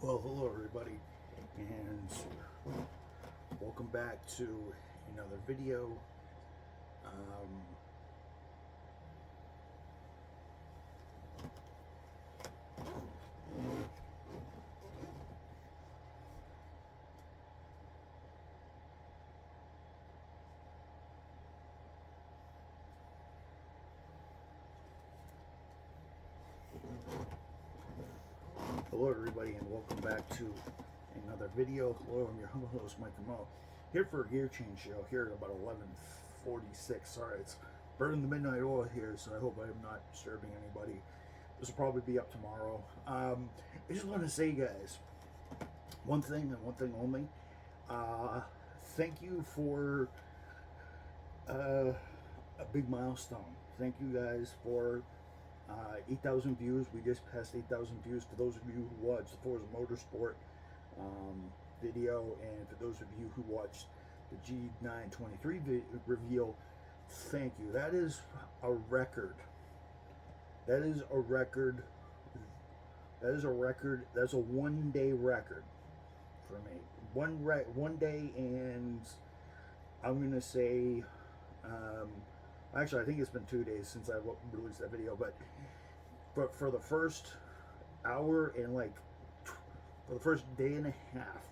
Well, hello everybody, and welcome back to another video. Um, Hello everybody, and welcome back to another video. Hello, I'm your humble host, Mike Mo, here for a gear change show here at about 11:46. Sorry, it's burning the midnight oil here, so I hope I am not disturbing anybody. This will probably be up tomorrow. I just want to say, guys, one thing and one thing only. Thank you for uh, a big milestone. Thank you guys for 8,000 views. We just passed 8,000 views. For those of you who watched the Forza Motorsport video, and for those of you who watched the G923 reveal, thank you. That is a record. That is a record. That is a record. That's a one-day record for me. One day, and I'm gonna say, actually, I think it's been 2 days since I released that video. But for the first hour and for the first day and a half,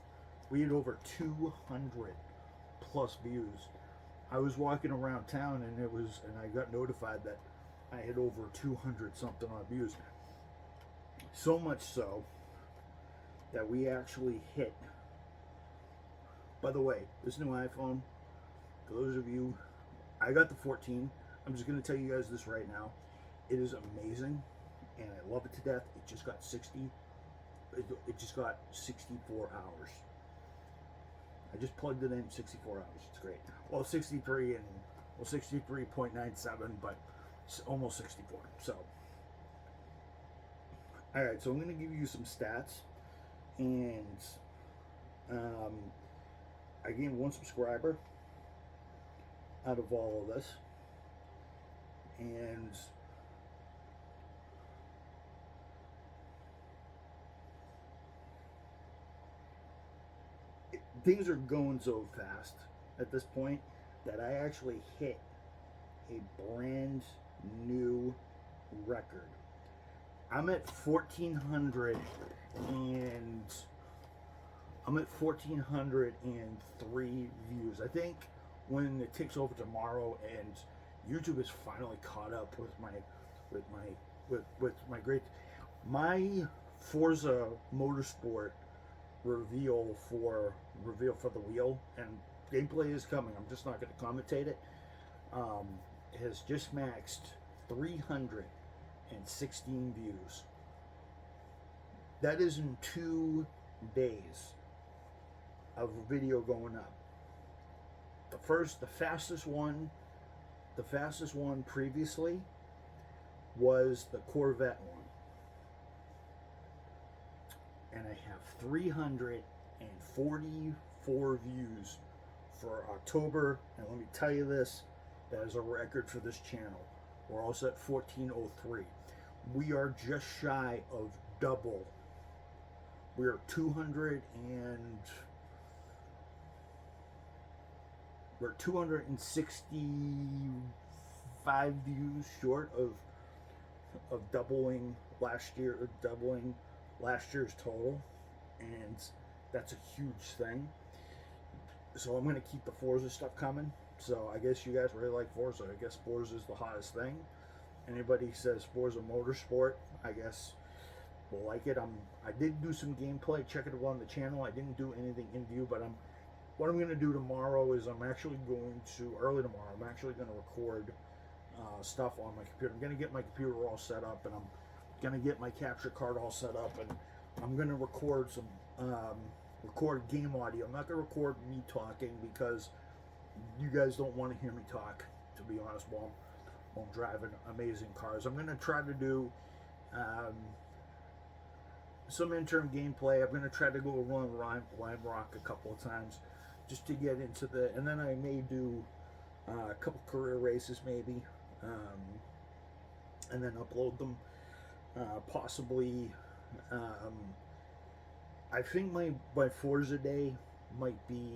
we had over 200 plus views. I was walking around town, and I got notified that I had over 200 something odd views. So much so that we actually hit. By the way, this new iPhone, for those of you, I got the 14. I'm just going to tell you guys this right now. It is amazing, and I love it to death. It just got 64 hours. I just plugged it in 64 hours. It's great. Well, 63.97, but almost 64. So, all right. So I'm going to give you some stats, and I gained one subscriber out of all of this, and things are going so fast at this point that I actually hit a brand new record. I'm at 1,403 views. I think when it takes over tomorrow and YouTube is finally caught up with my great Forza Motorsport reveal for the wheel, and gameplay is coming. I'm just not going to commentate it. Has just maxed 316 views. That is in 2 days of a video going up. The fastest one previously was the Corvette one, and I have 344 views for October. And let me tell you this, that is a record for this channel. We're also at 1403. We are just shy of double. We are 265 views short of doubling last year's total, and that's a huge thing. So I'm going to keep the Forza stuff coming. So I guess you guys really like Forza. I guess Forza is the hottest thing. Anybody says Forza Motorsport, I guess will like it. I did do some gameplay. Check it out on the channel. I didn't do anything in view, but what I'm going to do tomorrow is early tomorrow, I'm actually going to record stuff on my computer. I'm going to get my computer all set up, and I'm going to get my capture card all set up, and I'm going to record record game audio. I'm not going to record me talking because you guys don't want to hear me talk, to be honest, while I'm driving amazing cars. I'm going to try to do some interim gameplay. I'm going to try to go around Lime Rock a couple of times just to get into and then I may do a couple career races maybe, and then upload them, possibly I think my Forza day might be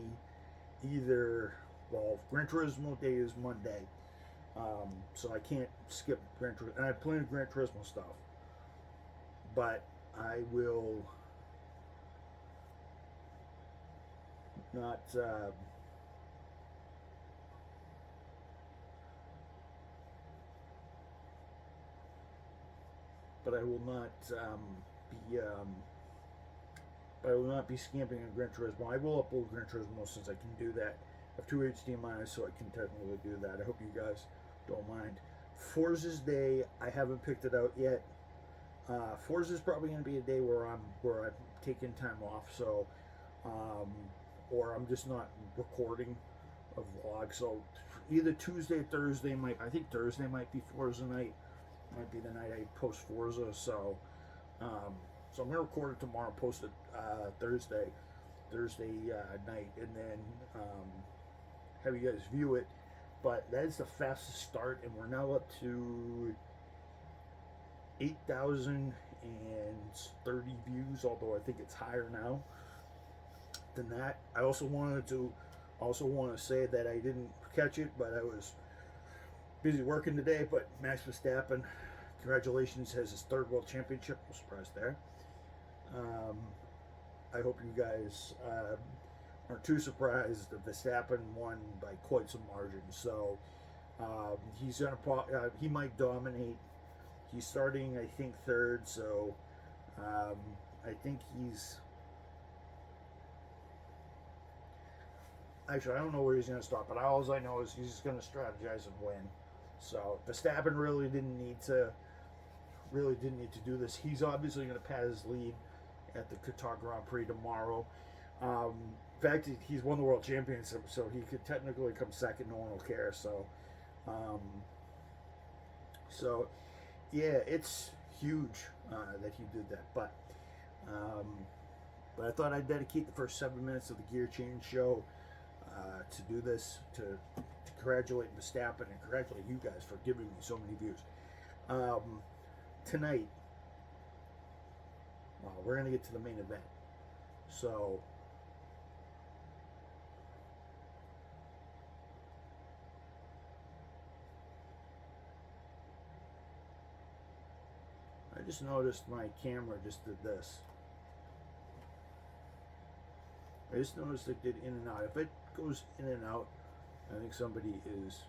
either, well, Gran Turismo day is Monday, so I can't skip Gran Turismo, and I have plenty of Gran Turismo stuff, but I will not. But I will not be. But I will not be scamping on Gran Turismo. I will upload Gran Turismo since I can do that. I have two HDMIs, so I can technically do that. I hope you guys don't mind. Forza's day, I haven't picked it out yet. Forza's probably going to be a day where I'm taking time off, so or I'm just not recording a vlog. So either Tuesday or Thursday I think Thursday might be Forza night. Might be the night I post Forza. So so I'm gonna record it tomorrow, post it Thursday night, and then have you guys view it. But that is the fastest start, and we're now up to 8,030 views. Although I think it's higher now than that. I also want to say that I didn't catch it, but I was busy working today. But Max Verstappen, congratulations, has his third world championship. No surprise there. I hope you guys aren't too surprised that Verstappen won by quite some margin. So he's gonna he might dominate. He's starting, I think, third. So I think he's. Actually, I don't know where he's going to start, but all I know is he's going to strategize and win. So Verstappen really didn't need to do this. He's obviously going to pad his lead at the Qatar Grand Prix tomorrow. In fact, he's won the world championship, so he could technically come second. No one will care. So, yeah, it's huge that he did that. But I thought I'd dedicate the first 7 minutes of the Gear Change show to do this, to congratulate Verstappen and congratulate you guys for giving me so many views. Tonight, we're going to get to the main event. So, I just noticed my camera just did this. I just noticed it did in and out. If it goes in and out, I think somebody is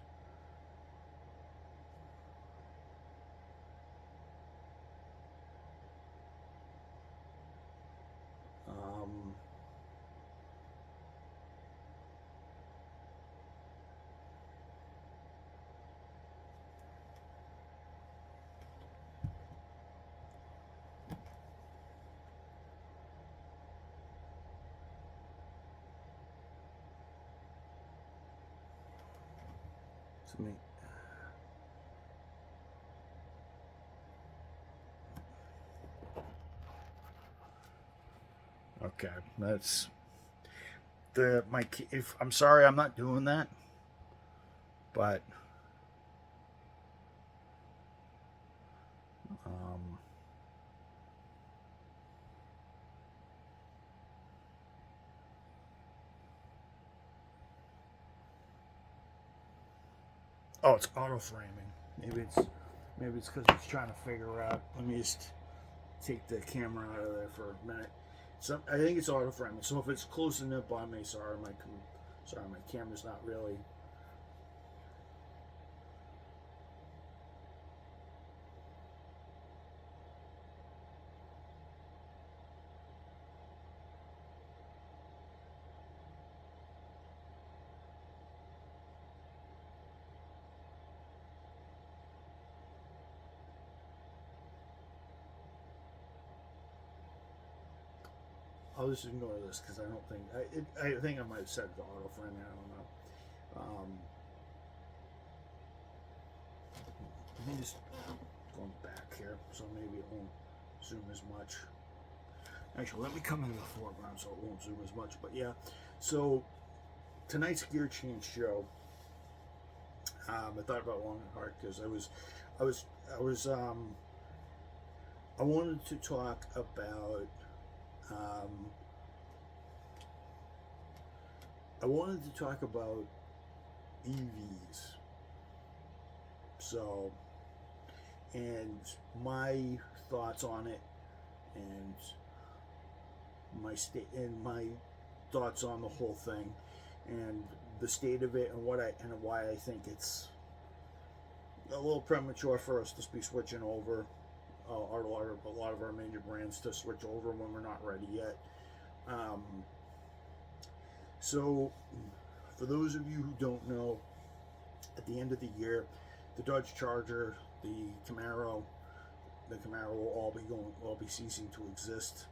to me. Okay, that's if I'm sorry, I'm not doing that, but oh, it's auto framing. Maybe it's because it's trying to figure out. Let me just take the camera out of there for a minute. So I think it's auto framing. So if it's closing up on me, sorry, my camera's not really. I'll just ignore this because I don't think I think I might have said the auto framing. I don't know. Let me just going back here, so maybe it won't zoom as much. Actually, let me come into the foreground so it won't zoom as much. But yeah, so tonight's Gear Change show. I thought about long and hard because I wanted to talk about Um, I wanted to talk about EVs. So, and my thoughts on it, and my thoughts on the whole thing, and the state of it, and why I think it's a little premature for us to be switching over a lot of our major brands to switch over when we're not ready yet. Um, so, for those of you who don't know, at the end of the year, the Dodge Charger, the Camaro will all be ceasing to exist,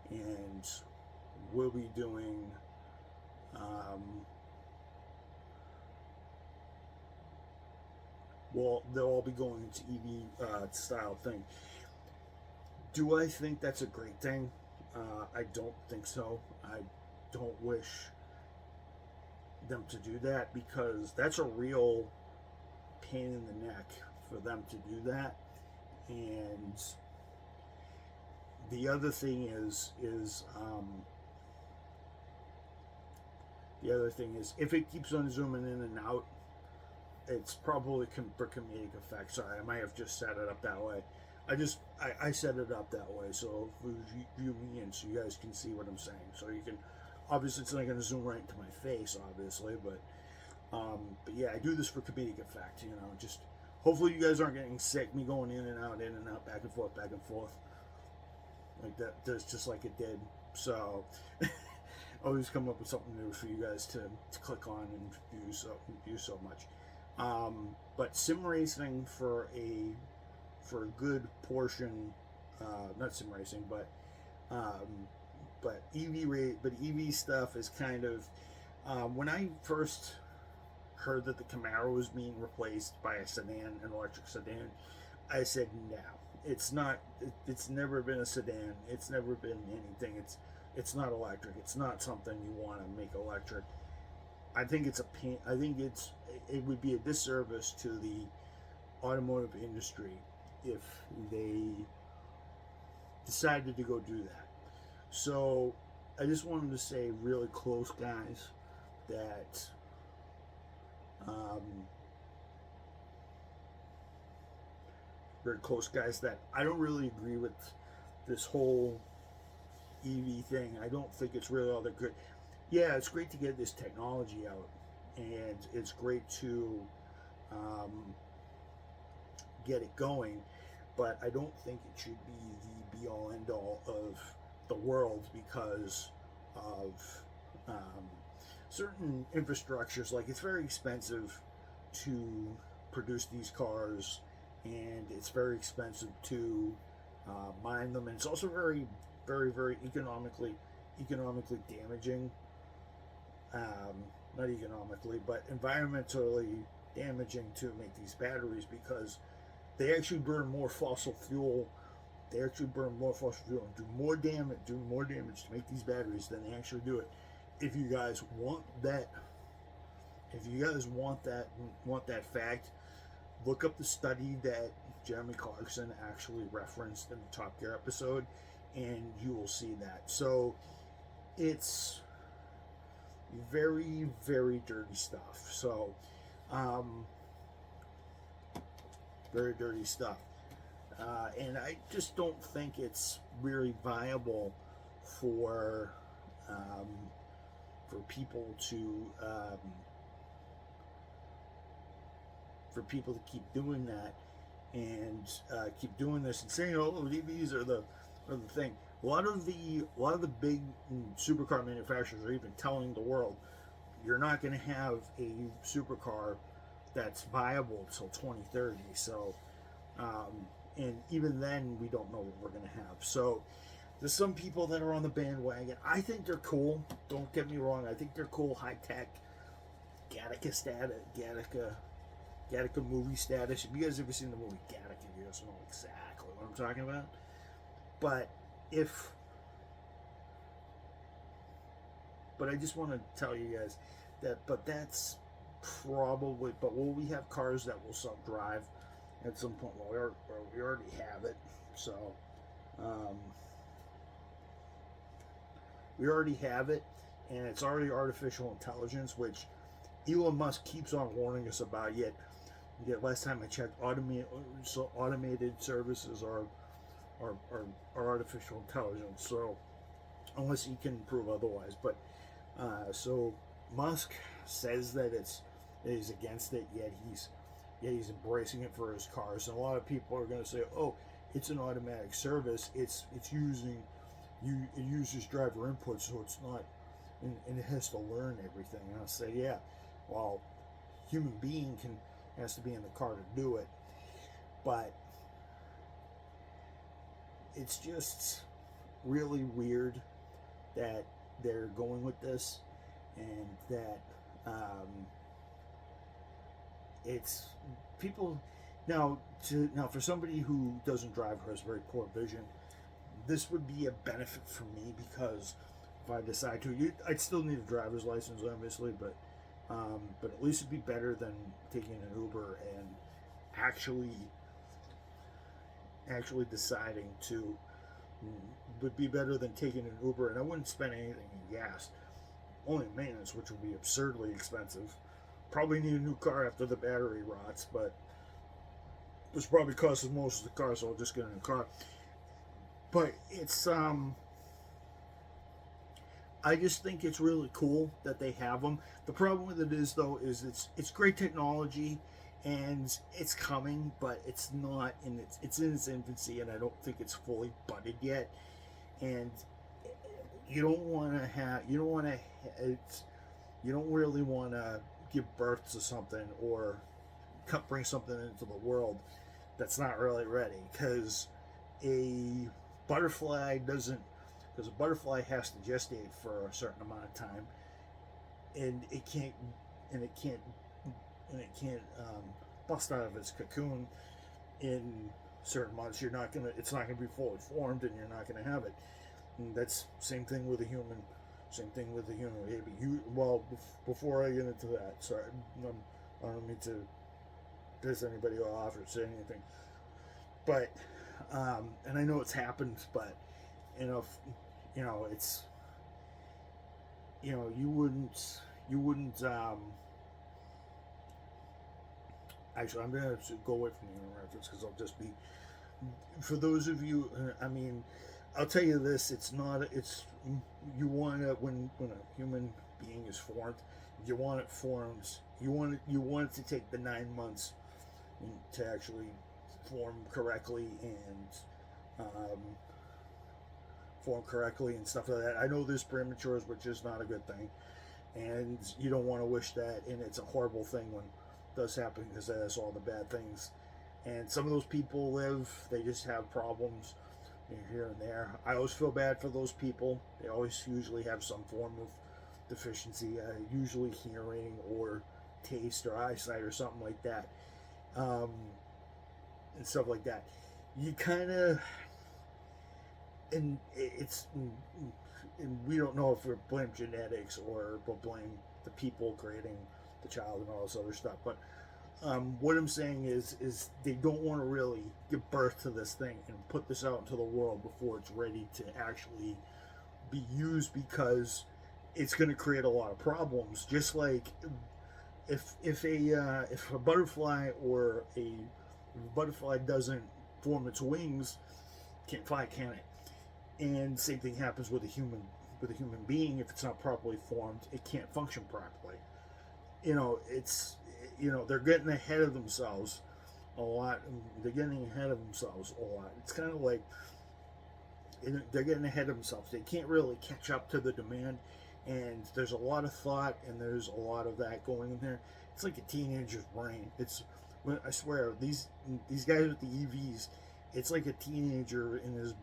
and we'll be doing well, they'll all be going into EV style thing. Do I think that's a great thing? I don't think so. I don't wish them to do that, because that's a real pain in the neck for them to do that. And the other thing is if it keeps on zooming in and out, it's probably for comedic effect. Sorry, I might have just set it up that way. I set it up that way so view me in so you guys can see what I'm saying. So you can, obviously it's not going to zoom right into my face, obviously, but yeah, I do this for comedic effect. You know, just hopefully you guys aren't getting sick. Me going in and out, back and forth, like that. There's just like it did. So always come up with something new for you guys to click on and view so much. But sim racing for a good portion, not sim racing, but EV stuff is kind of, when I first heard that the Camaro was being replaced by a sedan, an electric sedan, I said no, it's not. It's never been a sedan. It's never been anything. It's not electric. It's not something you want to make electric. I think it's a pain. I think it would be a disservice to the automotive industry if they decided to go do that. So I just wanted to say, really close guys, that that I don't really agree with this whole EV thing. I don't think it's really all that good. Yeah, it's great to get this technology out, and it's great to get it going, but I don't think it should be the be-all end-all of the world because of certain infrastructures. Like, it's very expensive to produce these cars, and it's very expensive to mine them, and it's also very, very, very economically damaging. Not economically, but environmentally damaging to make these batteries, because they actually burn more fossil fuel. They actually burn more fossil fuel and do more damage to make these batteries than they actually do it. If you guys want that, want that fact, look up the study that Jeremy Clarkson actually referenced in the Top Gear episode, and you will see that. So it's very, very dirty stuff. So very dirty stuff, and I just don't think it's really viable for people to keep doing that, and keep doing this and saying, "Oh, EVs are the thing." A lot of the big supercar manufacturers are even telling the world, you're not going to have a supercar that's viable until 2030. So, and even then, we don't know what we're going to have. So, there's some people that are on the bandwagon. I think they're cool. Don't get me wrong. I think they're cool, high tech, Gattaca movie status. If you guys ever seen the movie Gattaca, you guys know exactly what I'm talking about. But I just want to tell you guys that, but will we have cars that will self-drive at some point? Well, we already have it. So, We already have it, and it's already artificial intelligence, which Elon Musk keeps on warning us about. Yet last time I checked, automated services are artificial intelligence. So unless he can prove otherwise, but so Musk says that he's against it, yet he's embracing it for his cars. And a lot of people are going to say, "Oh, it's an automatic service. It uses driver input, so it's not, and it has to learn everything." And I'll say, "Yeah, well, human being has to be in the car to do it, but it's just really weird that they're going with this, and that it's people now for somebody who doesn't drive or has very poor vision, this would be a benefit for me, because if I decide to, I'd still need a driver's license, obviously, but at least it'd be better than taking an Uber and actually deciding to. Would be better than taking an Uber, and I wouldn't spend anything in gas, only maintenance, which would be absurdly expensive. Probably need a new car after the battery rots, but this probably costs most of the car, so I'll just get a new car. But it's I just think it's really cool that they have them. The problem with it is, though, is it's great technology, and it's coming, but it's not in it's in its infancy, and I don't think it's fully budded yet. And you don't really want to give birth to something or bring something into the world that's not really ready, because a butterfly has to gestate for a certain amount of time, and it can't bust out of its cocoon in certain months. It's not gonna be fully formed, and you're not gonna have it. And that's same thing with a human baby. Before I get into that, sorry, I don't mean to piss anybody off or say anything, but and I know it's happened, but it's you wouldn't actually, I'm gonna go away from the human reference, because I'll just be, for those of you, I'll tell you this, you want to, when a human being is formed, you want it to take the 9 months to actually form correctly and stuff like that. I know there's prematures, which is not a good thing, and you don't want to wish that, and it's a horrible thing when it does happen, because that's all the bad things. And some of those people they just have problems here and there. I always feel bad for those people. They always usually have some form of deficiency, usually hearing or taste or eyesight or something like that, and stuff like that. You kind of, and we don't know if we blame genetics or we'll blame the people creating the child and all this other stuff, but what I'm saying is they don't want to really give birth to this thing and put this out into the world before it's ready to actually be used, because it's going to create a lot of problems. Just like if a butterfly doesn't form its wings, can't fly, can it? And same thing happens with a human being. If it's not properly formed, it can't function properly. They're getting ahead of themselves a lot. It's kind of like they're getting ahead of themselves. They can't really catch up to the demand, and there's a lot of thought, and there's a lot of that going in there. It's like a teenager's brain. I swear, these guys with the EVs, it's like a teenager in his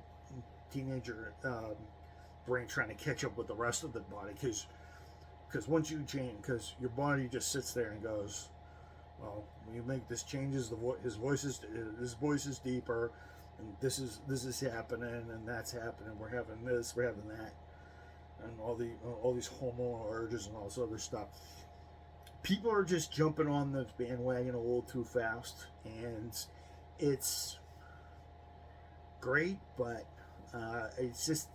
brain trying to catch up with the rest of the body, because once you change, because your body just sits there and goes, well, when you make this changes, his voice is deeper, and this is happening, and that's happening. We're having this, we're having that, and all these hormonal urges and all this other stuff. People are just jumping on the bandwagon a little too fast, and it's great, but it's just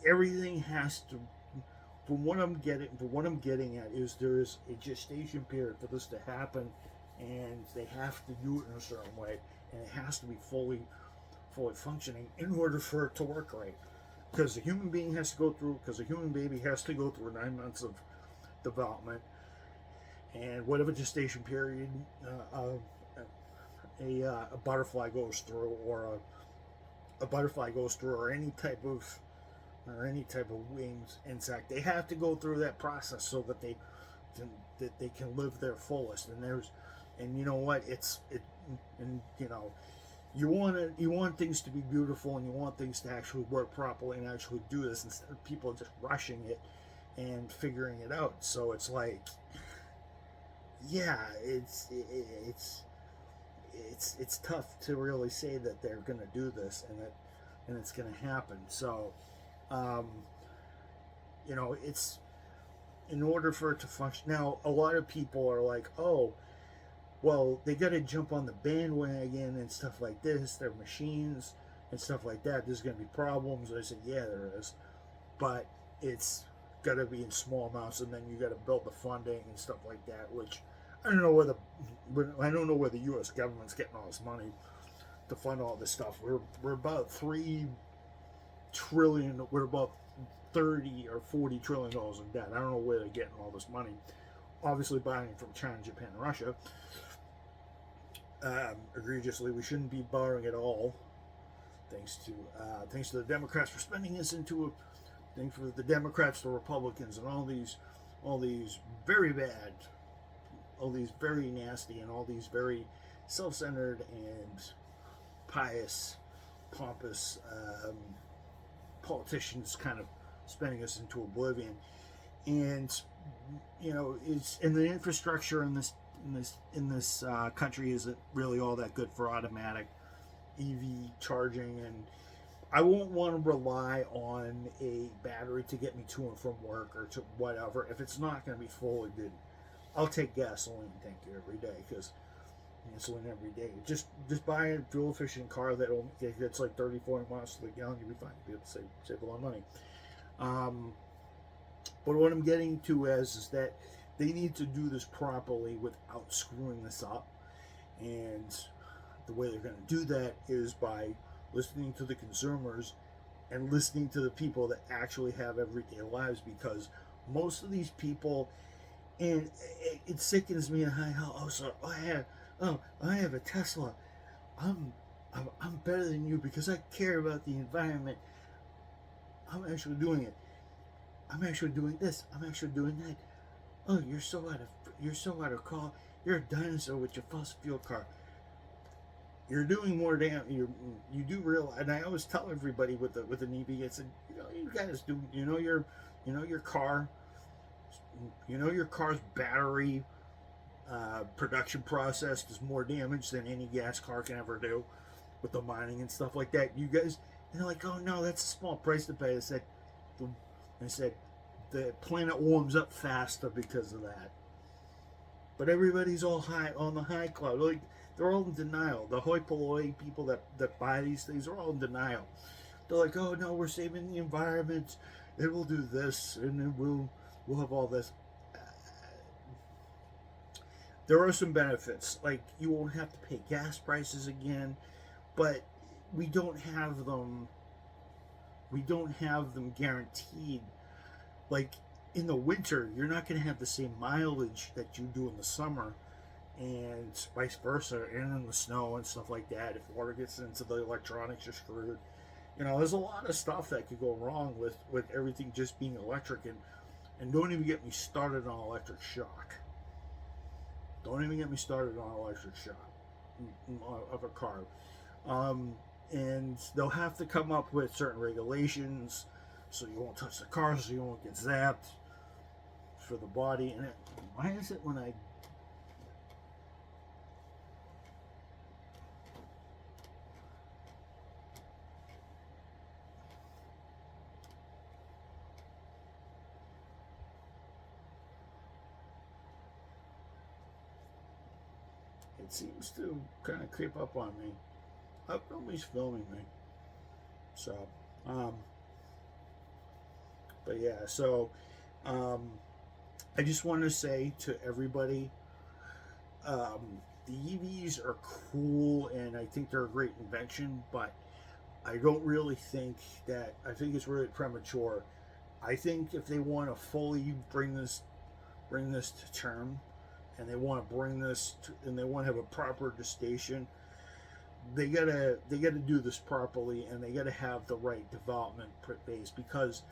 everything has to. From what I'm getting at is there is a gestation period for this to happen, and they have to do it in a certain way, and it has to be fully functioning in order for it to work right. Because a human being has to go through, because a human baby has to go through 9 months of development, and whatever gestation period a butterfly goes through, or a butterfly goes through, or any type of winged insect, they have to go through that process so that they can live their fullest. And you know what, and you know, you want things to be beautiful, and you want things to actually work properly and actually do this, instead of people just rushing it and figuring it out. So it's like, yeah, it's tough to really say that they're going to do this and it's going to happen. So you know, it's, in order for it to function. Now, a lot of people are like, oh, well, they got to jump on the bandwagon and stuff like this. They're machines and stuff like that. There's going to be problems. I said, yeah, there is, but it's got to be in small amounts, and then you got to build the funding and stuff like that. Which I don't know where the U.S. government's getting all this money to fund all this stuff. We're about $3 trillion. We're about 30 or 40 trillion dollars in debt. I don't know where they're getting all this money. Obviously, buying from China, Japan, and Russia. Egregiously, we shouldn't be borrowing at all. Thanks to the Democrats for spending us into a thing, for the Democrats, the Republicans, and all these very bad, all these very nasty, and all these very self-centered and pious, pompous politicians kind of spending us into oblivion. And you know, it's, and the infrastructure in this country isn't really all that good for automatic EV charging, and I won't want to rely on a battery to get me to and from work or to whatever if it's not going to be fully good. I'll take gasoline, thank you, every day, because gasoline every day. Just buy a fuel efficient car that's like 30, 40 miles to the gallon. You'll be fine. You'll be able to save a lot of money. But what I'm getting to is that they need to do this properly without screwing this up. And the way they're going to do that is by listening to the consumers and listening to the people that actually have everyday lives, because most of these people, and it sickens me, I have a Tesla. I'm better than you because I care about the environment. I'm actually doing it. I'm actually doing this. I'm actually doing that. Oh, you're so out of call. You're a dinosaur with your fossil fuel car. You're doing more damage. You do realize, and I always tell everybody with an EV, I said, you guys do, your car, your car's battery production process does more damage than any gas car can ever do with the mining and stuff like that. You guys, and they're like, oh no, that's a small price to pay. I said, the planet warms up faster because of that. But everybody's all high on the high cloud. Like, they're all in denial. The hoi polloi people that buy these things are all in denial. They're like, oh no, we're saving the environment. It will do this, and then we'll have all this. There are some benefits, like you won't have to pay gas prices again, but we don't have them. We don't have them guaranteed. Like in the winter, you're not going to have the same mileage that you do in the summer, and vice versa, and in the snow and stuff like that. If water gets into the electronics, you're screwed. There's a lot of stuff that could go wrong with everything just being electric, and don't even get me started on electric shock. Don't even get me started on electric shock of a car. And they'll have to come up with certain regulations so you won't touch the car, so you won't get zapped for the body. And why is it when I... It seems to kind of creep up on me. I hope nobody's filming me. So, But yeah, so I just want to say to everybody, the EVs are cool, and I think they're a great invention, but I don't really think that, I think it's really premature. I think if they want to fully bring this to term, and they want to bring this to, and they want to have a proper gestation, they gotta do this properly, and they gotta have the right development base, because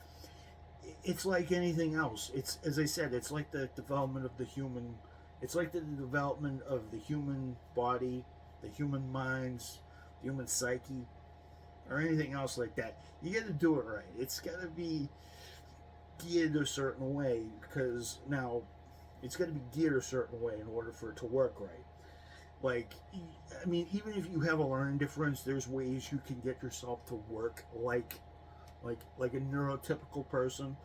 it's like anything else. It's, as I said, it's like the development of the human. It's like the development of the human body, the human minds, the human psyche, or anything else like that. You got to do it right. It's got to be geared a certain way, because now it's got to be geared a certain way in order for it to work right. Like, I mean, even if you have a learning difference, there's ways you can get yourself to work like a neurotypical person.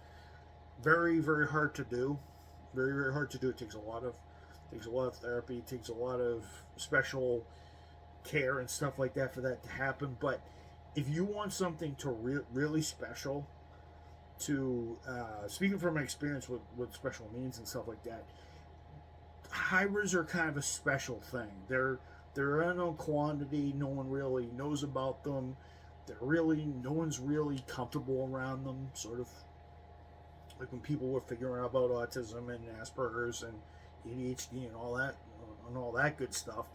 Very, very hard to do. Very, very hard to do. It takes a lot of therapy. It takes a lot of special care and stuff like that for that to happen. But if you want something to really special, to speaking from my experience with special needs and stuff like that, hybrids are kind of a special thing. They're unknown quantity. No one really knows about them. No one's really comfortable around them. Sort of like when people were figuring out about autism and Asperger's and ADHD and all that good stuff.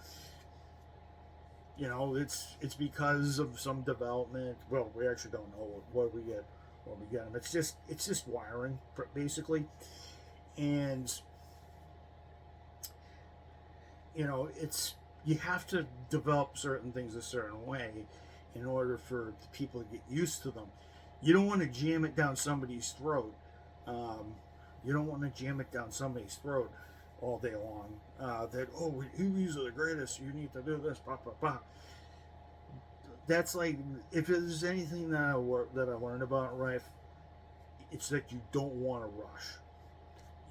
You know, it's because of some development. Well, we actually don't know what we get when we get them. It's just wiring basically, and you know, you have to develop certain things a certain way in order for people to get used to them. You don't want to jam it down somebody's throat. You don't want to jam it down somebody's throat all day long. That, oh, EVs are the greatest. You need to do this. Blah, blah, blah. That's like, if there's anything that I learned about life, it's that you don't want to rush.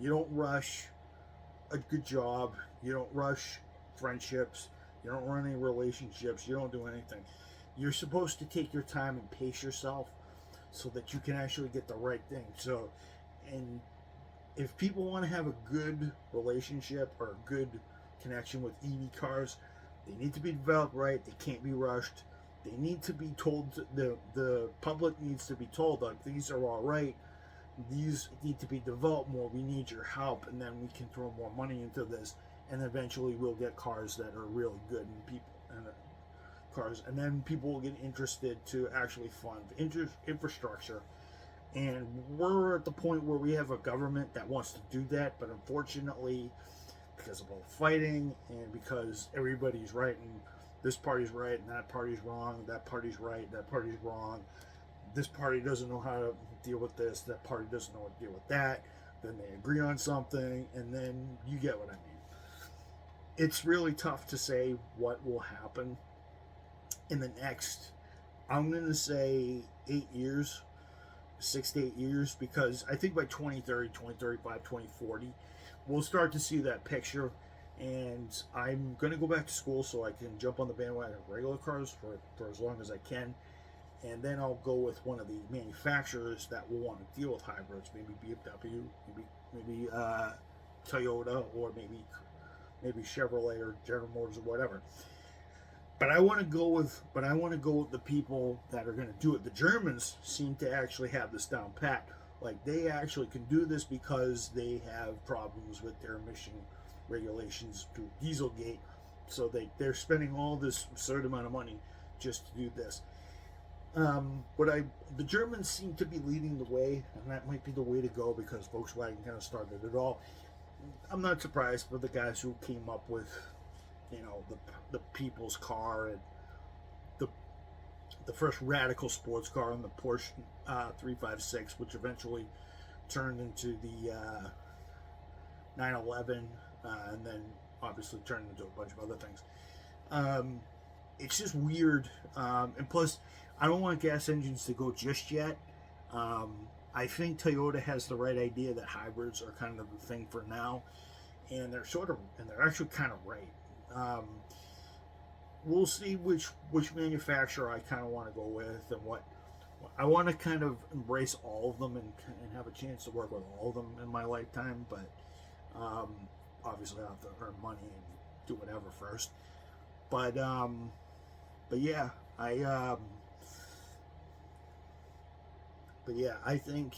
You don't rush a good job. You don't rush friendships. You don't run any relationships. You don't do anything. You're supposed to take your time and pace yourself so that you can actually get the right thing. So, and if people want to have a good relationship or a good connection with EV cars, they need to be developed right. They can't be rushed. They need to be told, the public needs to be told, like, these are all right. These need to be developed more. We need your help, and then we can throw more money into this, and eventually we'll get cars that are really good and people and cars, and then people will get interested to actually fund infrastructure. And we're at the point where we have a government that wants to do that, but unfortunately, because of all the fighting and because everybody's right and this party's right and that party's wrong, that party's right, that party's wrong, this party doesn't know how to deal with this, that party doesn't know how to deal with that, then they agree on something, and then you get what I mean. It's really tough to say what will happen in the next, I'm going to say 8 years, 6 to 8 years, because I think by 2030, 2035, 2040, we'll start to see that picture. And I'm going to go back to school so I can jump on the bandwagon of regular cars for as long as I can. And then I'll go with one of the manufacturers that will want to deal with hybrids, maybe BMW, maybe Toyota, or maybe Chevrolet or General Motors or whatever. But I want to go with the people that are going to do it. The Germans seem to actually have this down pat. Like, they actually can do this because they have problems with their emission regulations through Dieselgate. So they're spending all this absurd amount of money just to do this. The Germans seem to be leading the way, and that might be the way to go because Volkswagen kind of started it all. I'm not surprised for the guys who came up with, you know, the people's car and the first radical sports car in the Porsche 356, which eventually turned into the 911, and then obviously turned into a bunch of other things. It's just weird, and plus, I don't want gas engines to go just yet. I think Toyota has the right idea that hybrids are kind of the thing for now, and they're actually kind of right. We'll see which manufacturer I kind of want to go with and what I want to kind of embrace all of them and have a chance to work with all of them in my lifetime, but um, obviously I have to earn money and do whatever first. But yeah, I but yeah, I think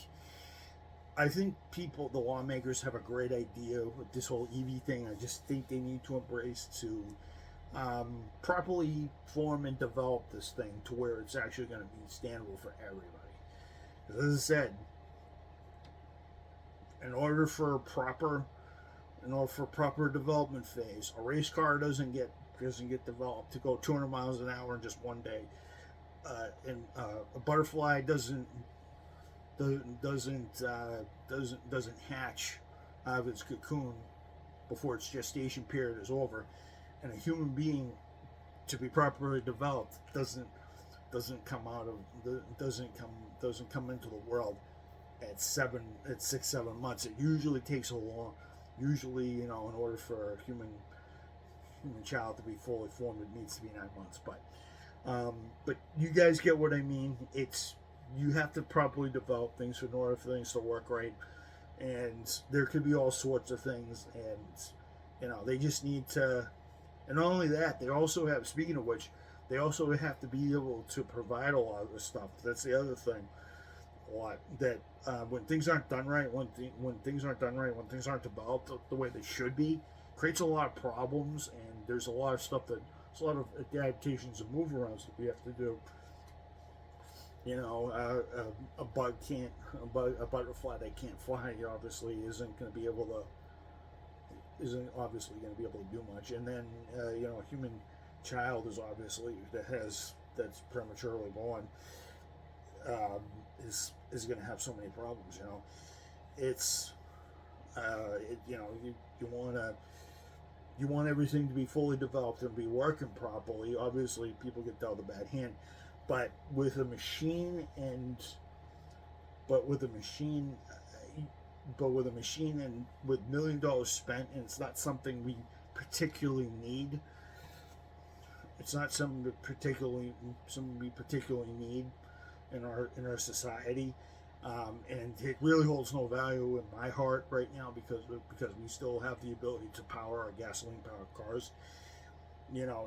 people, the lawmakers, have a great idea with this whole EV thing. I just think they need to embrace to properly form and develop this thing to where it's actually going to be standable for everybody. As I said, in order for proper development phase, a race car doesn't get developed to go 200 miles an hour in just one day, and a butterfly doesn't hatch out of its cocoon before its gestation period is over, and a human being, to be properly developed, doesn't come into the world at 6-7 months. It usually takes in order for a human child to be fully formed, it needs to be 9 months. But you guys get what I mean. You have to properly develop things in order for things to work right, and there could be all sorts of things, and they just need to. And not only that, they also have. Speaking of which, they also have to be able to provide a lot of this stuff. That's the other thing. A lot that when things aren't done right, when things aren't developed the way they should be, creates a lot of problems, and there's a lot of stuff there's a lot of adaptations and move arounds that we have to do. A butterfly that can't fly obviously isn't going to be able to do much. And then a human child is obviously that's prematurely born, is going to have so many problems. It's you want everything to be fully developed and be working properly. Obviously, people get dealt a bad hand, but with a machine and with a machine and with $1 million spent, and it's not something we particularly need. It's not something we particularly need in our society, and it really holds no value in my heart right now because we still have the ability to power our gasoline powered cars.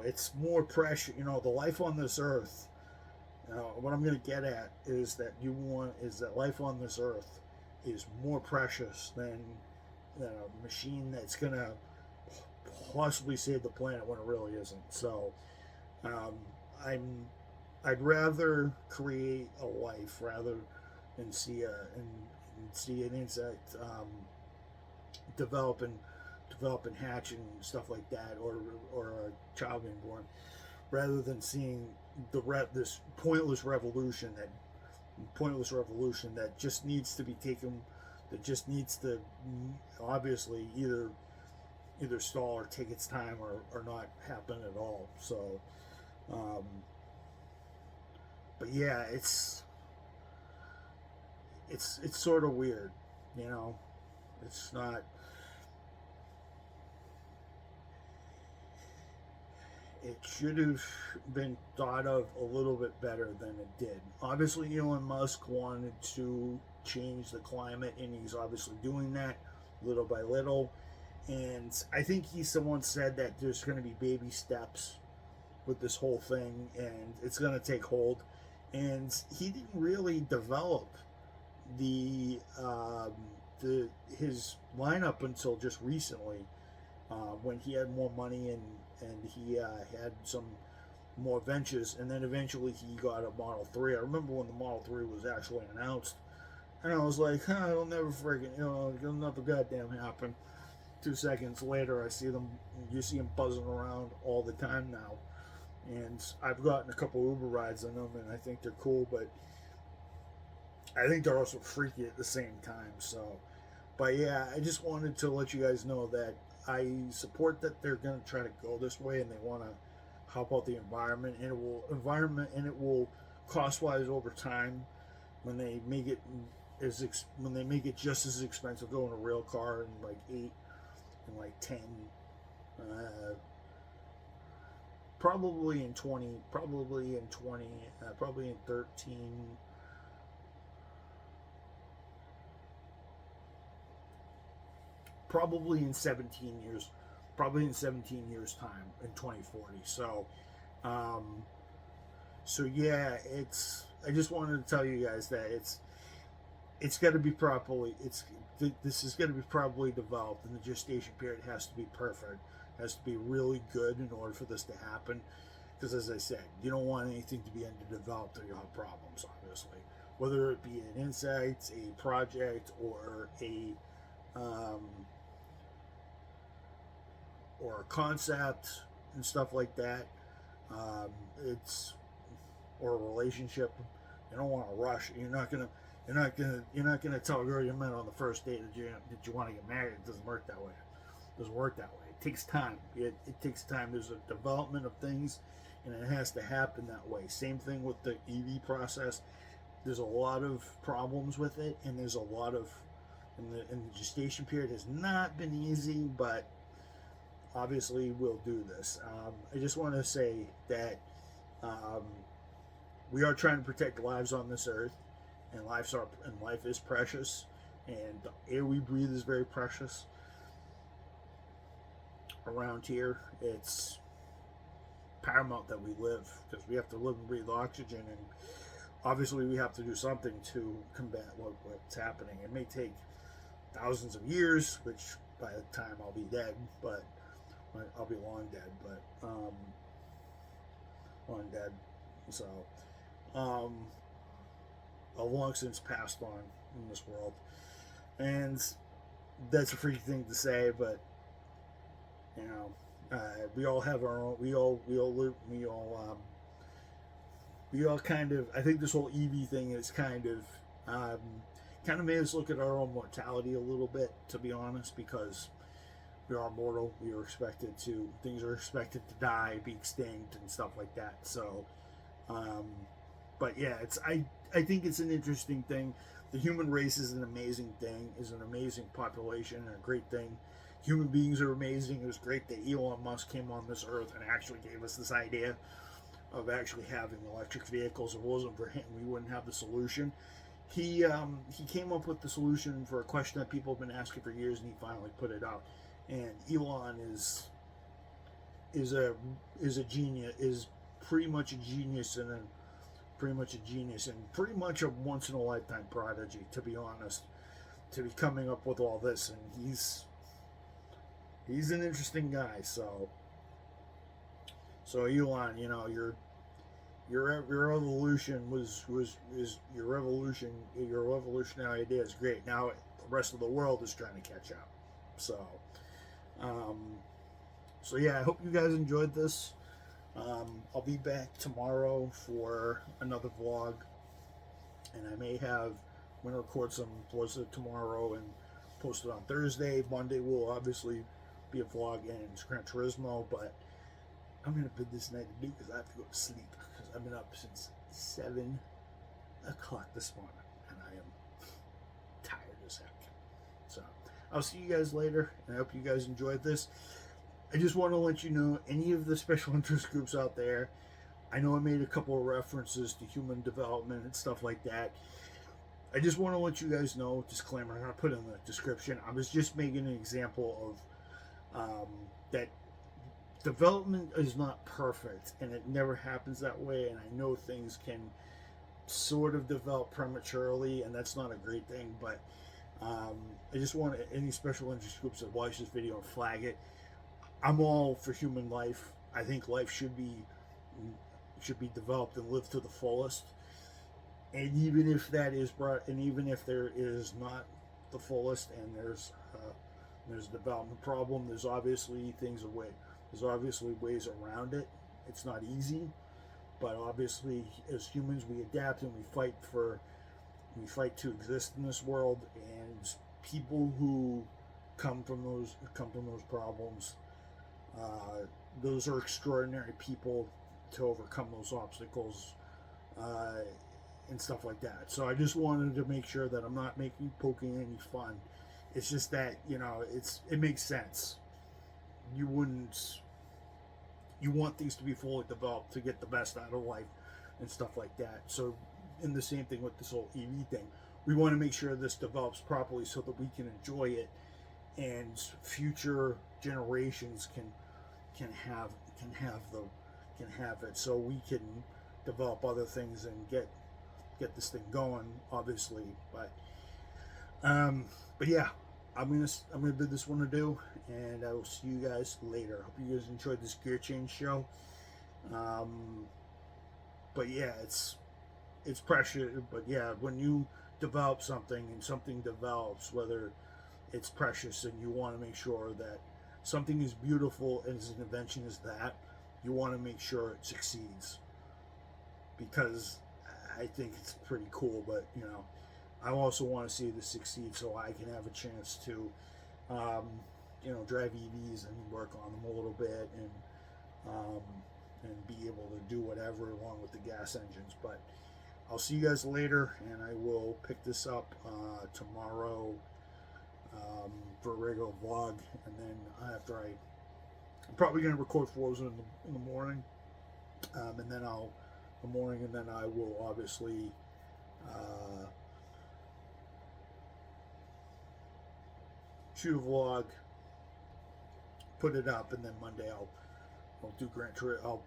It's more pressure. The life on this earth. What I'm going to get at is that life on this earth is more precious than a machine that's going to possibly save the planet when it really isn't. So, I'd rather create a life rather than see an insect develop and hatch and stuff like that, or a child being born, rather than seeing this pointless revolution that just needs to be taken, that just needs to obviously either stall or take its time or not happen at all. So but yeah, it's sort of weird, it's not. It should have been thought of a little bit better than it did. Obviously, Elon Musk wanted to change the climate, and he's obviously doing that little by little. And I think someone said that there's going to be baby steps with this whole thing, and it's going to take hold. And he didn't really develop his lineup until just recently, when he had more money and he had some more ventures, and then eventually he got a Model 3. I remember when the Model 3 was actually announced, and I was like, it'll never friggin', it'll never goddamn happen. 2 seconds later, you see them buzzing around all the time now, and I've gotten a couple Uber rides on them, and I think they're cool, but I think they're also freaky at the same time. So, but yeah, I just wanted to let you guys know that I support that they're going to try to go this way, and they want to help out the environment, and it will cost-wise over time when they make it just as expensive going a rail car in like 8 and like 10, probably in 13, probably in 17 years, time in 2040. So, so yeah, I just wanted to tell you guys that it's got to be properly, this is going to be properly developed, and the gestation period has to be perfect, has to be really good in order for this to happen. Because as I said, you don't want anything to be underdeveloped or you'll have problems, obviously. Whether it be an insight, a project, or a concept and stuff like that. It's or a relationship. You don't want to rush. You're not gonna tell a girl you met on the first date that you want to get married. It doesn't work that way. It doesn't work that way. It takes time. It takes time. There's a development of things, and it has to happen that way. Same thing with the EV process. There's a lot of problems with it, and there's a lot of, and the gestation period has not been easy, but obviously we'll do this. I just want to say that we are trying to protect lives on this earth, and life is precious, and the air we breathe is very precious. Around here, it's paramount that we live, because we have to live and breathe oxygen, and obviously we have to do something to combat what's happening. It may take thousands of years, which by the time I'll be dead, but I'll be long dead, but long dead. So I've long since passed on in this world, and that's a freaky thing to say, but you know, we all have our own. We all kind of. I think this whole EV thing is kind of made us look at our own mortality a little bit, to be honest, because we are mortal. We are expected to. Things are expected to die, be extinct, and stuff like that. So, but yeah, I think it's an interesting thing. The human race is an amazing thing. Is an amazing population and a great thing. Human beings are amazing. It was great that Elon Musk came on this earth and actually gave us this idea of actually having electric vehicles. If it wasn't for him, we wouldn't have the solution. He came up with the solution for a question that people have been asking for years, and he finally put it out. And Elon is a genius, is pretty much a genius, and pretty much a once in a lifetime prodigy, to be honest, to be coming up with all this. And he's an interesting guy. So Elon, you know, your evolution is your revolutionary idea is great. Now the rest of the world is trying to catch up. So so yeah, I hope you guys enjoyed this. I'll be back tomorrow for another vlog, and I may have, I'm going to record some voices tomorrow and post it on Thursday. Monday will obviously be a vlog in Gran Turismo, but I'm going to bid this night to do because I have to go to sleep, because I've been up since 7 o'clock this morning, and I am tired as heck. So I'll see you guys later, and I hope you guys enjoyed this. I just want to let you know, any of the special interest groups out there, I know I made a couple of references to human development and stuff like that. I just want to let you guys know, disclaimer, I'm going to put in the description, I was just making an example of that development is not perfect, and it never happens that way, and I know things can sort of develop prematurely, and that's not a great thing, but I just want any special interest groups that watch this video and flag it. I'm all for human life. I think life should be developed and lived to the fullest. And even if that is even if there is not the fullest, and there's a development problem, there's obviously ways around it. It's not easy, but obviously as humans we adapt and we fight to exist in this world. And people who come from those problems, those are extraordinary people to overcome those obstacles and stuff like that. So I just wanted to make sure that I'm not poking any fun. It's just that, you know, it makes sense. You want things to be fully developed to get the best out of life and stuff like that. So, in the same thing with this whole EV thing, we want to make sure this develops properly so that we can enjoy it and future generations can have it, so we can develop other things and get this thing going, obviously. But yeah, I'm gonna bid this one adieu, and I will see you guys later. Hope you guys enjoyed this gear change show. But yeah, it's precious. But yeah, when you develop something and something develops, whether it's precious and you want to make sure that something is beautiful and as an invention as that, you want to make sure it succeeds, because I think it's pretty cool. But you know, I also want to see this succeed so I can have a chance to you know, drive EVs and work on them a little bit, and be able to do whatever along with the gas engines. But I'll see you guys later, and I will pick this up tomorrow for a regular vlog, and then after I'm probably going to record flows in the morning, and then I will obviously shoot a vlog, put it up, and then Monday I'll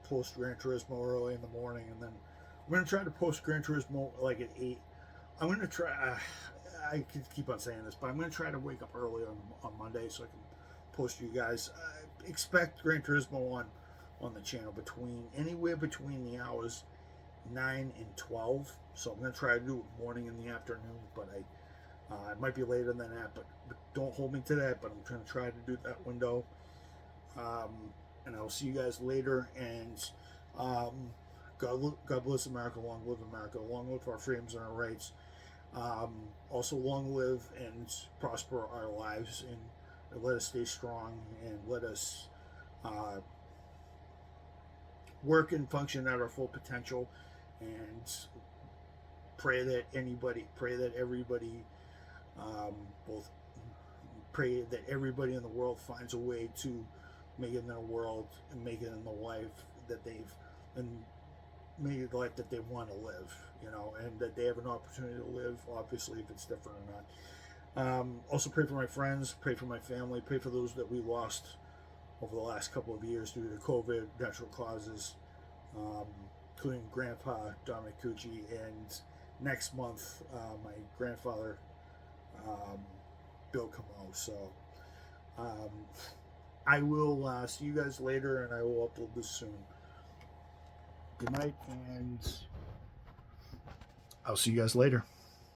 post Gran Turismo early in the morning, and then I'm gonna try to post Gran Turismo like at 8. I'm gonna try. I could keep on saying this, but I'm gonna try to wake up early on Monday so I can post you guys. Expect Gran Turismo on the channel anywhere between the hours 9 and 12. So I'm gonna try to do it morning and the afternoon, but it might be later than that. But don't hold me to that. But I'm trying to do that window. And I'll see you guys later. And God bless America, long live America, long live our freedoms and our rights. Also, long live and prosper our lives, and let us stay strong, and let us work and function at our full potential, and pray that everybody, pray that everybody in the world finds a way to make it in their world and make it in the life that make it the life that they want to live, you know, and that they have an opportunity to live, obviously, if it's different or not. Also pray for my friends, pray for my family, pray for those that we lost over the last couple of years due to COVID, natural causes, including Grandpa Dominic Cucci, and next month my grandfather Bill Camo. So I will see you guys later, and I will upload this soon. Good night, and I'll see you guys later.